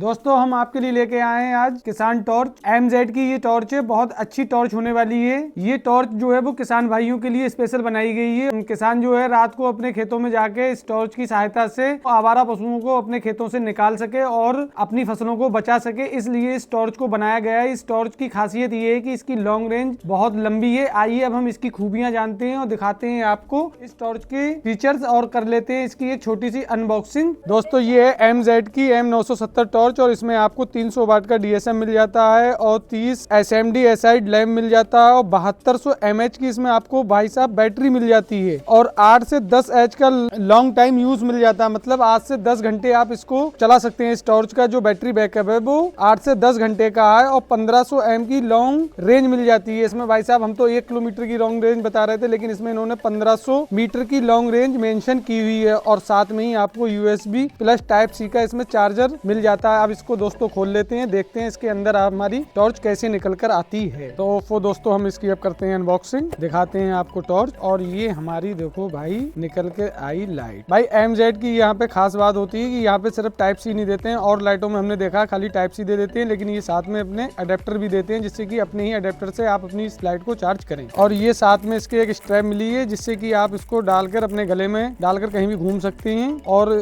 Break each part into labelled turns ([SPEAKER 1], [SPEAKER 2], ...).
[SPEAKER 1] दोस्तों हम आपके लिए लेके आए हैं आज किसान टॉर्च MZ की। ये टॉर्च है, बहुत अच्छी टॉर्च होने वाली है। ये टॉर्च जो है वो किसान भाइयों के लिए स्पेशल बनाई गई है। किसान जो है रात को अपने खेतों में जाके इस टॉर्च की सहायता से आवारा पशुओं को अपने खेतों से निकाल सके और अपनी फसलों को बचा सके, इसलिए इस टॉर्च को बनाया गया है। इस टॉर्च की खासियत ये है कि इसकी लॉन्ग रेंज बहुत लंबी है। आइए अब हम इसकी खूबियां जानते हैं और दिखाते हैं आपको इस टॉर्च के फीचर्स और कर लेते हैं इसकी एक छोटी सी अनबॉक्सिंग। दोस्तों ये है MZ की M970 टॉर्च और इसमें आपको 300 वाट का DSM मिल जाता है और 30 SMD एसाइड लैम्प मिल जाता है और 7200 mAh की इसमें आपको भाई साहब बैटरी मिल जाती है और 8 से 10 एच का लॉन्ग टाइम यूज मिल जाता है। मतलब 8 से 10 घंटे आप इसको चला सकते हैं। इस टॉर्च का जो बैटरी बैकअप है वो 8 से 10 घंटे का है और 1500 mAh की लॉन्ग रेंज मिल जाती है। इसमें भाई साहब हम तो 1 किलोमीटर की लॉन्ग रेंज बता रहे थे, लेकिन इसमें इन्होंने 1500 मीटर की लॉन्ग रेंज मेंशन की हुई है और साथ में ही आपको USB प्लस Type-C का इसमें चार्जर मिल जाता है। अब इसको दोस्तों खोल लेते हैं, देखते हैं इसके अंदर हमारी टॉर्च कैसे निकल कर आती है। तो दोस्तों हम इसकी अब करते हैं अनबॉक्सिंग, दिखाते हैं आपको टॉर्च। और ये हमारी देखो भाई निकल के आई लाइट। भाई MZ की यहाँ पे खास बात होती है कि यहाँ पे सिर्फ Type-C नहीं देते हैं, और लाइटों में हमने देखा खाली Type-C दे देते हैं, लेकिन ये साथ में अपने अडेप्टर भी देते हैं, जिससे कि अपने ही अडेप्टर से आप अपनी इस लाइट को चार्ज करें। और ये साथ में इसके एक स्ट्रैप मिली है, जिससे कि आप इसको डालकर अपने गले में डालकर कहीं भी घूम सकते हैं और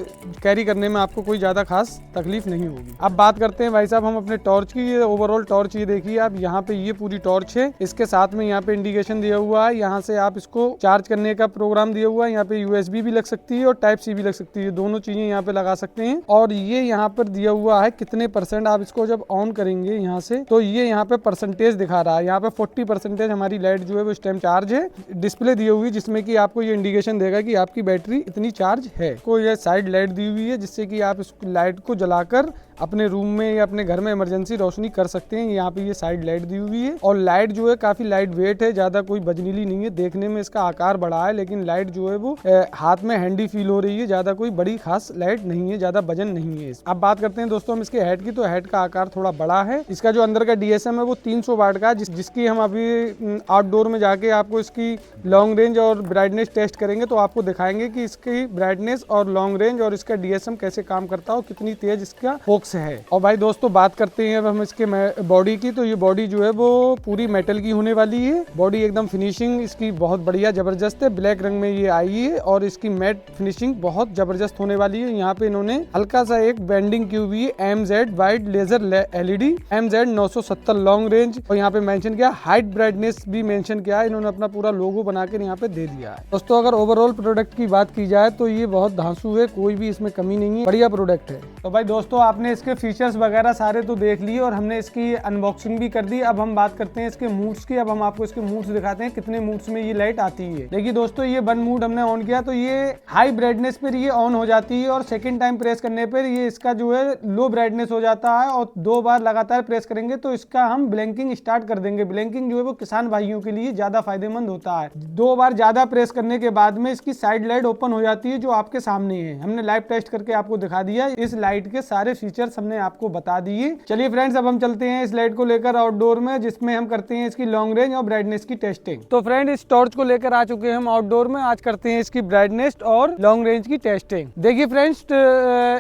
[SPEAKER 1] कैरी करने में आपको कोई ज्यादा खास तकलीफ नहीं होगी। अब बात करते हैं भाई साहब हम अपने टॉर्च की। ये ओवरऑल टॉर्च ये देखिए आप, यहाँ पे ये पूरी टॉर्च है। इसके साथ में यहाँ पे इंडिकेशन दिया हुआ है, यहाँ से आप इसको चार्ज करने का प्रोग्राम दिया हुआ है। यहाँ पे USB भी लग सकती है और Type-C भी लग सकती है, दोनों चीजें यहाँ पे लगा सकते हैं। और ये यहाँ पर दिया हुआ है कितने % आप इसको जब ऑन करेंगे यहाँ से, तो ये यहाँ पे परसेंटेज दिखा रहा है। यहाँ पे 40% हमारी लाइट जो है वो इस टाइम चार्ज है। डिस्प्ले दी हुई जिसमें कि आपको ये इंडिकेशन देगा कि आपकी बैटरी इतनी चार्ज है। को ये साइड लाइट दी हुई है, जिससे कि आप इस लाइट को जलाकर अपने रूम में या अपने घर में इमरजेंसी रोशनी कर सकते हैं। यहाँ पे ये साइड लाइट दी हुई है और लाइट जो है काफी लाइट वेट है, ज्यादा कोई बजनीली नहीं है। देखने में इसका आकार बड़ा है, लेकिन लाइट जो है वो हाथ में हैंडी फील हो रही है। ज्यादा कोई बड़ी खास लाइट नहीं है, ज्यादा वजन नहीं है। अब बात करते हैं दोस्तों हम इसके हेड की। तो हेड का आकार थोड़ा बड़ा है। इसका जो अंदर का DSM है वो 300 वाट का, जिसकी हम अभी आउटडोर में जाके आपको इसकी लॉन्ग रेंज और ब्राइटनेस टेस्ट करेंगे, तो आपको दिखाएंगे कि इसकी ब्राइटनेस और लॉन्ग रेंज और इसका DSM कैसे काम करता है और कितनी तेज इसका फोकस है। और भाई दोस्तों बात करते हैं अब हम इसके बॉडी की। तो ये बॉडी जो है वो पूरी मेटल की होने वाली है। बॉडी एकदम फिनिशिंग इसकी बहुत बढ़िया जबरदस्त है। ब्लैक रंग में ये आई है और इसकी मैट फिनिशिंग बहुत जबरदस्त होने वाली है। यहाँ पे इन्होंने हल्का सा एक बेंडिंग की हुई है, MZ wide laser LED MZ 970 long range, और यहाँ पे मेंशन किया हाइट ब्राइटनेस भी मेंशन किया है। इन्होंने अपना पूरा लोगो बना के यहाँ पे दे दिया है। दोस्तों अगर ओवरऑल प्रोडक्ट की बात की जाए तो ये बहुत धांसू है, कोई भी इसमें कमी नहीं है, बढ़िया प्रोडक्ट है। तो भाई दोस्तों आपने इसके फीचर्स वगैरह सारे तो देख लिए और हमने इसकी अनबॉक्सिंग भी कर दी। अब हम बात करते हैं इसके मूड्स की। अब हम आपको इसके मूड्स दिखाते हैं, कितने मूड्स में ये लाइट आती है। देखिए दोस्तों ये 1 मूड हमने ऑन किया तो ये हाई ब्राइटनेस पर ये ऑन हो जाती है, और सेकंड टाइम प्रेस करने पर ये इसका जो है लो ब्राइटनेस हो जाता है, और 2 बार लगातार प्रेस करेंगे तो इसका हम ब्लिंकिंग स्टार्ट कर देंगे। ब्लिंकिंग जो है वो किसान भाइयों के लिए ज्यादा फायदेमंद होता है। 2 बार ज्यादा प्रेस करने के बाद में इसकी साइड लाइट ओपन हो जाती है, जो आपके सामने है। हमने लाइव टेस्ट करके आपको दिखा दिया। इस लाइट के सारे फीचर्स हमने आपको बता दिए। चलिए फ्रेंड्स अब हम चलते हैं इस लाइट को लेकर आउटडोर में, जिसमें हम करते हैं इसकी लॉन्ग रेंज और ब्राइटनेस की टेस्टिंग। तो फ्रेंड इस टॉर्च को लेकर आ चुके हैं हम आउटडोर में। आज करते हैं इसकी ब्राइटनेस और लॉन्ग रेंज की टेस्टिंग। देखिए फ्रेंड्स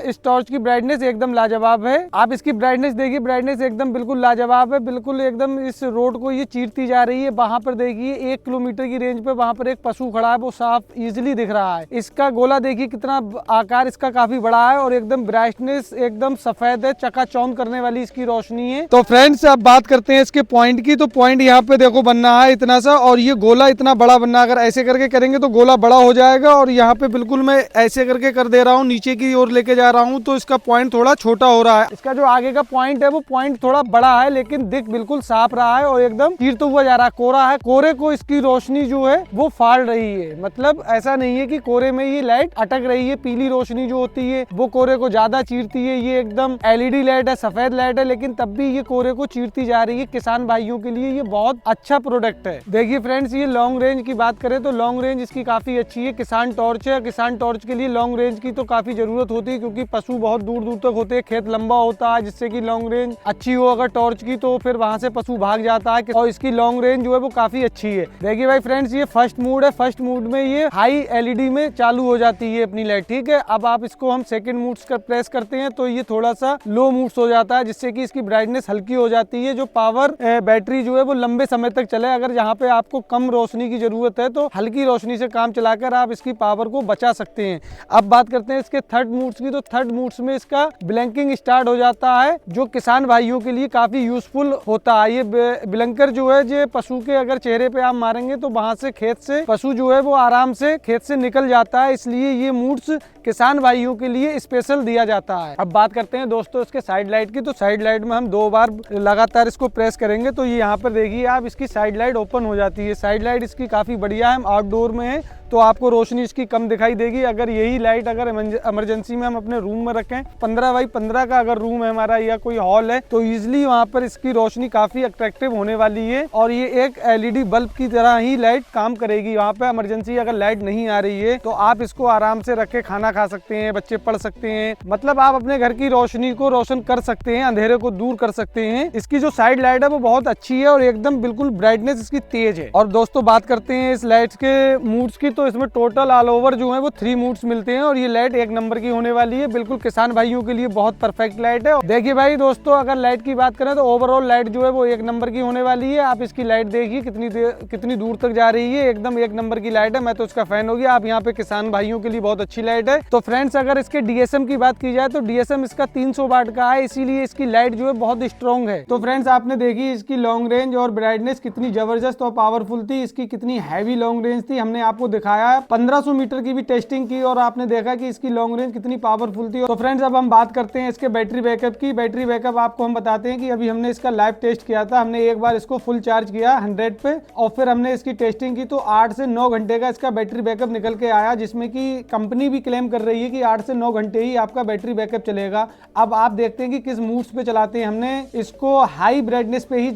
[SPEAKER 1] इस टॉर्च की ब्राइटनेस एकदम लाजवाब है। आप इसकी ब्राइटनेस देखिए, ब्राइटनेस एकदम बिल्कुल लाजवाब है, बिल्कुल एकदम इस रोड को ये चीरती जा रही है। वहां पर देखिए 1 किलोमीटर की रेंज पे वहां पर एक पशु खड़ा है, वो साफ इजिली दिख रहा है। इसका गोला देखिए कितना आकार इसका काफी बड़ा है और एकदम ब्राइटनेस एकदम सफेद है, चकाचौंध करने वाली इसकी रोशनी है। तो फ्रेंड्स अब बात करते हैं इसके पॉइंट की। तो पॉइंट यहाँ पे देखो बनना है इतना सा, और ये गोला इतना बड़ा बनना। अगर ऐसे करके करेंगे तो गोला बड़ा हो जाएगा, और यहाँ पे बिल्कुल मैं ऐसे करके कर दे रहा हूँ, नीचे की ओर लेके जा रहा हूँ, तो इसका पॉइंट थोड़ा छोटा हो रहा है। इसका जो आगे का पॉइंट है वो पॉइंट थोड़ा बड़ा है, लेकिन दिख बिल्कुल साफ रहा है और एकदम चीरता हुआ जा रहा है। कोरा है, कोरे को इसकी रोशनी जो है वो फाड़ रही है। मतलब ऐसा नहीं है कि कोरे में ये लाइट अटक रही है। पीली रोशनी जो होती है वो कोरे को ज्यादा चीरती है। ये एकदम LED लाइट है, सफेद लाइट है, लेकिन तब भी ये कोरे को चीरती जा रही है। किसान भाइयों के लिए ये बहुत अच्छा प्रोडक्ट है। देखिए फ्रेंड्स ये लॉन्ग रेंज की बात करें तो लॉन्ग रेंज इसकी काफी अच्छी है। किसान टॉर्च है, किसान टॉर्च के लिए लॉन्ग रेंज की तो काफी जरूरत होती है, क्योंकि पशु बहुत दूर दूर तक होते हैं, खेत लंबा होता है, जिससे कि लॉन्ग रेंज अच्छी हो अगर टॉर्च की, तो फिर वहां से पशु भाग जाता है। और इसकी लॉन्ग रेंज जो है वो काफी अच्छी है। देखिए भाई फ्रेंड्स ये फर्स्ट मूड है। फर्स्ट मूड में ये हाई LED में चालू हो जाती है अपनी लाइट, ठीक है। अब आप इसको हम सेकंड मूड कर प्रेस करते हैं तो ये थोड़ा थोड़ा सा लो मूड्स हो जाता है, जिससे कि इसकी ब्राइटनेस हल्की हो जाती है। जो पावर बैटरी जो है वो लंबे समय तक चले। अगर यहाँ पे आपको कम रोशनी की जरूरत है तो हल्की रोशनी से काम चलाकर आप इसकी पावर को बचा सकते हैं। अब बात करते हैं इसके थर्ड मूड्स की, तो थर्ड मूड्स में इसका ब्लिंकिंग स्टार्ट हो जाता है, जो किसान भाइयों के लिए काफी यूजफुल होता है। ये ब्लिंकर जो है जो पशु के अगर चेहरे पे आप मारेंगे तो वहां से खेत से पशु जो है वो आराम से खेत से निकल जाता है, इसलिए ये मूड्स किसान भाइयों के लिए स्पेशल दिया जाता है। अब बात करते हैं दोस्तों इसके साइड लाइट की, तो साइड लाइट में हम 2 बार लगातार इसको प्रेस करेंगे तो ये यहाँ पर देखिए आप इसकी साइड लाइट ओपन हो जाती है। साइड लाइट इसकी काफी बढ़िया है। हम आउटडोर में है तो आपको रोशनी इसकी कम दिखाई देगी। अगर यही लाइट अगर इमरजेंसी में हम अपने रूम में रखें, 15x15 का अगर रूम है हमारा या कोई हॉल है, तो इजिली वहाँ पर इसकी रोशनी काफी अट्रैक्टिव होने वाली है और ये एक LED बल्ब की तरह ही लाइट काम करेगी। वहाँ पे इमरजेंसी अगर लाइट नहीं आ रही है तो आप इसको आराम से रख के खाना खा सकते हैं, बच्चे पढ़ सकते हैं, मतलब आप अपने घर की रोशनी को रोशन कर सकते हैं, अंधेरे को दूर कर सकते हैं। इसकी जो साइड लाइट है वो बहुत अच्छी है और एकदम बिल्कुल ब्राइटनेस इसकी तेज है। और दोस्तों बात करते हैं इस लाइट के मूड्स की, तो इसमें टोटल ऑल ओवर जो है वो 3 मूड्स मिलते हैं और ये लाइट 1 नंबर की होने वाली है। बिल्कुल किसान भाइयों के लिए बहुत परफेक्ट लाइट है। देखिए भाई दोस्तों, अगर लाइट की बात करें तो ओवरऑल लाइट जो है वो 1 नंबर की होने वाली है। आप इसकी लाइट देखिए कितनी दूर तक जा रही है, एकदम 1 नंबर की लाइट है। मैं तो इसका फैन हो गया। आप यहाँ पे किसान भाइयों के लिए बहुत अच्छी लाइट है। तो फ्रेंड्स अगर इसके DSM की बात की जाए तो DSM इसका 300 वाट का है, इसीलिए इसकी लाइट जो है बहुत स्ट्रॉन्ग है। तो फ्रेंड्स आपने देखी इसकी लॉन्ग रेंज और ब्राइटनेस कितनी जबरदस्त और पावरफुल थी, इसकी कितनी हैवी लॉन्ग रेंज थी, हमने आपको दिखाया। 1500 मीटर की भी टेस्टिंग की और आपने देखा कि इसकी लॉन्ग रेंज कितनी पावरफुल थी। तो फ्रेंड्स अब हम बात करते हैं इसके बैटरी बैकअप की। बैटरी बैकअप आपको हम बताते हैं कि अभी हमने इसका लाइव टेस्ट किया था। हमने एक बार इसको फुल चार्ज किया 100 पे और फिर हमने इसकी टेस्टिंग की तो 8 से 9 घंटे का इसका बैटरी बैकअप निकल के आया, जिसमें कि कंपनी भी क्लेम कर रही है कि 8 से 9 घंटे ही आपका बैटरी बैकअप चलेगा। अब आप देखते हैं कि किस मूड्स पे चलाते हैं। हमने इसको हाई ब्राइटनेस पे ही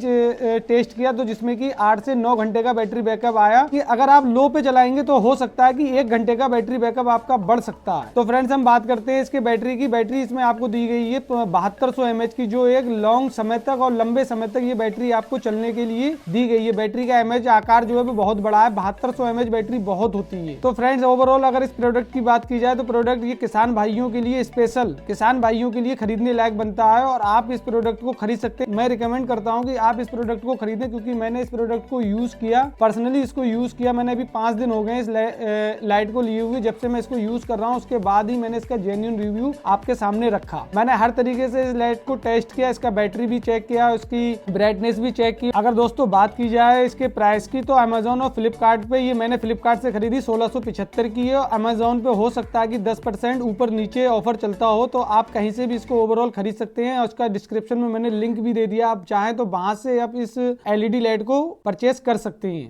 [SPEAKER 1] टेस्ट किया तो जिसमें कि 8 से 9 घंटे का बैटरी बैकअप आया। कि अगर आप लो पे चलाएंगे तो हो सकता है कि 1 घंटे का बैटरी बैकअप आपका बढ़ सकता है। तो फ्रेंड्स हम बात करते हैं इसके बैटरी की। बैटरी इसमें आपको दी गई है 7200 mAh की, जो एक लॉन्ग समय तक और लंबे समय तक ये बैटरी आपको चलने के लिए दी गई है। बैटरी का mAh आकार जो है वो बहुत बड़ा है, 7200 mAh बैटरी बहुत होती है। तो फ्रेंड्स ओवरऑल अगर इस प्रोडक्ट की बात की जाए तो प्रोडक्ट ये किसान भाइयों के लिए स्पेशल, किसान भाइयों के लिए खरीदने लायक बनता है और आप इस प्रोडक्ट को खरीद सकते हैं। मैं रिकमेंड करता हूं कि आप इस प्रोडक्ट को खरीदें, क्योंकि मैंने इस प्रोडक्ट को यूज किया, पर्सनली इसको यूज किया। मैंने अभी 5 दिन हो गए इस लाइट को लिए हुए। जब से मैं इसको यूज कर रहा हूं उसके बाद ही मैंने इसका जेन्युइन रिव्यू आपके सामने रखा। मैंने हर तरीके से इस लाइट को टेस्ट किया, इसका बैटरी भी चेक किया, उसकी ब्राइटनेस भी चेक की। अगर दोस्तों बात की जाए इसके प्राइस की तो अमेजोन और फ्लिपकार्ट पे, ये मैंने फ्लिपकार्ट से खरीदी 1675 की है। अमेजोन पे हो सकता है कि 10% ऊपर नीचे ऑफर चलता हो, तो आप कहीं से भी इसको ओवरऑल खरीद सकते हैं। और उसका डिस्क्रिप्शन में मैंने लिंक भी दे दिया, आप चाहें तो वहां से आप इस LED लाइट को परचेस कर सकते हैं।